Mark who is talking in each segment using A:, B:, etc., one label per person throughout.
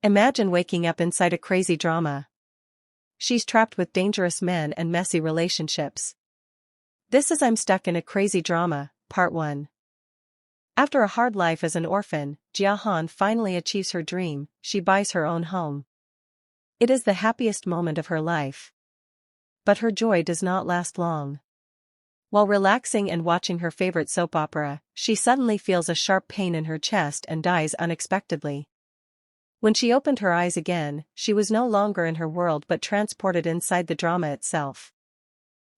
A: Imagine waking up inside a crazy drama. She's trapped with dangerous men and messy relationships. This is I'm Stuck in a Crazy Drama, Part 1. After a hard life as an orphan, Jia-han finally achieves her dream. She buys her own home. It is the happiest moment of her life. But her joy does not last long. While relaxing and watching her favorite soap opera, she suddenly feels a sharp pain in her chest and dies unexpectedly. When she opened her eyes again, she was no longer in her world but transported inside the drama itself.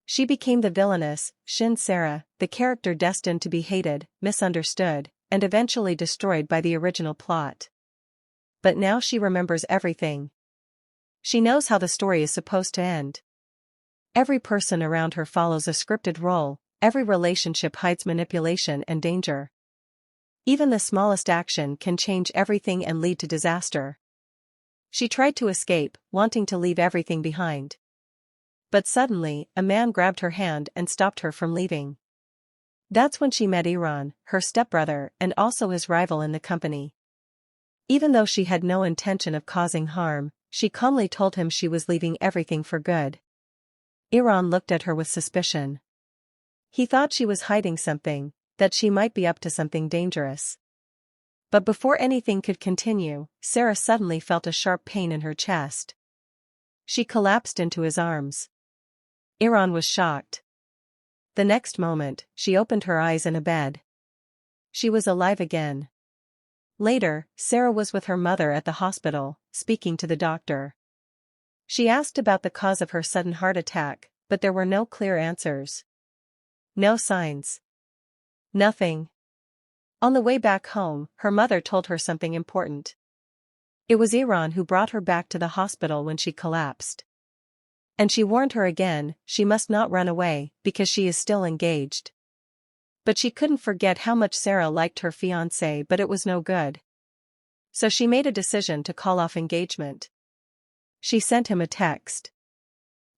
A: She became the villainous, Shin Sarah, the character destined to be hated, misunderstood, and eventually destroyed by the original plot. But now she remembers everything. She knows how the story is supposed to end. Every person around her follows a scripted role, every relationship hides manipulation and danger. Even the smallest action can change everything and lead to disaster. She tried to escape, wanting to leave everything behind. But suddenly, a man grabbed her hand and stopped her from leaving. That's when she met Iran, her stepbrother and also his rival in the company. Even though she had no intention of causing harm, she calmly told him she was leaving everything for good. Iran looked at her with suspicion. He thought she was hiding something, that she might be up to something dangerous. But before anything could continue, Sarah suddenly felt a sharp pain in her chest. She collapsed into his arms. Iran was shocked. The next moment, she opened her eyes in a bed. She was alive again. Later, Sarah was with her mother at the hospital, speaking to the doctor. She asked about the cause of her sudden heart attack, but there were no clear answers. No signs. Nothing. On the way back home, her mother told her something important. It was Iran who brought her back to the hospital when she collapsed. And she warned her again, she must not run away, because she is still engaged. But she couldn't forget how much Sarah liked her fiancé, but it was no good. So she made a decision to call off engagement. She sent him a text.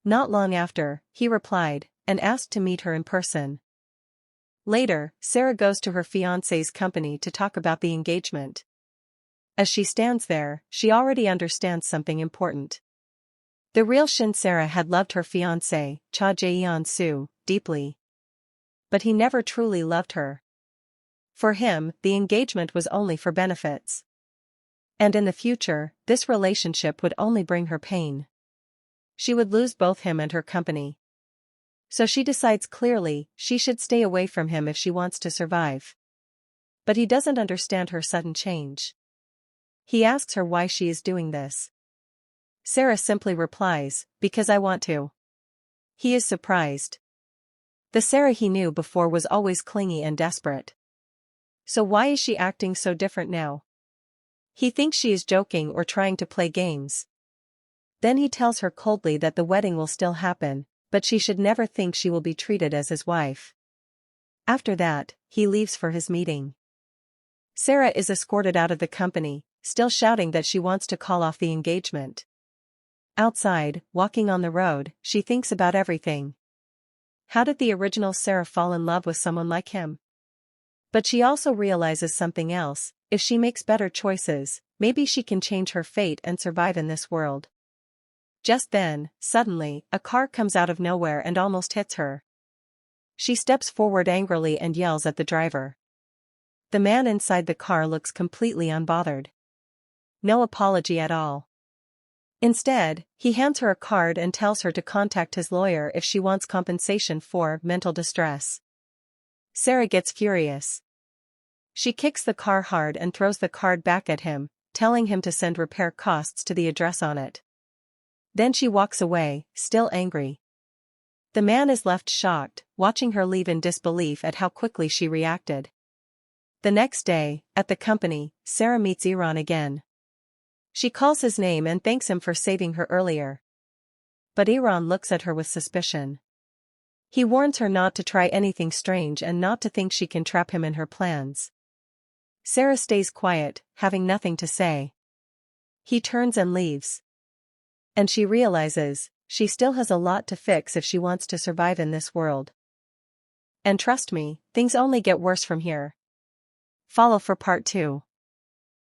A: Not long after, he replied, and asked to meet her in person. Later, Sarah goes to her fiancé's company to talk about the engagement. As she stands there, she already understands something important. The real Shin Sarah had loved her fiancé, Cha Jae-yeon-soo, deeply. But he never truly loved her. For him, the engagement was only for benefits. And in the future, this relationship would only bring her pain. She would lose both him and her company. So she decides clearly, she should stay away from him if she wants to survive. But he doesn't understand her sudden change. He asks her why she is doing this. Sarah simply replies, because I want to. He is surprised. The Sarah he knew before was always clingy and desperate. So why is she acting so different now? He thinks she is joking or trying to play games. Then he tells her coldly that the wedding will still happen, but she should never think she will be treated as his wife. After that, he leaves for his meeting. Sarah is escorted out of the company, still shouting that she wants to call off the engagement. Outside, walking on the road, she thinks about everything. How did the original Sarah fall in love with someone like him? But she also realizes something else, if she makes better choices, maybe she can change her fate and survive in this world. Just then, suddenly, a car comes out of nowhere and almost hits her. She steps forward angrily and yells at the driver. The man inside the car looks completely unbothered. No apology at all. Instead, he hands her a card and tells her to contact his lawyer if she wants compensation for mental distress. Sarah gets furious. She kicks the car hard and throws the card back at him, telling him to send repair costs to the address on it. Then she walks away, still angry. The man is left shocked, watching her leave in disbelief at how quickly she reacted. The next day, at the company, Sarah meets Iran again. She calls his name and thanks him for saving her earlier. But Iran looks at her with suspicion. He warns her not to try anything strange and not to think she can trap him in her plans. Sarah stays quiet, having nothing to say. He turns and leaves. And she realizes, she still has a lot to fix if she wants to survive in this world. And trust me, things only get worse from here. Follow for part 2.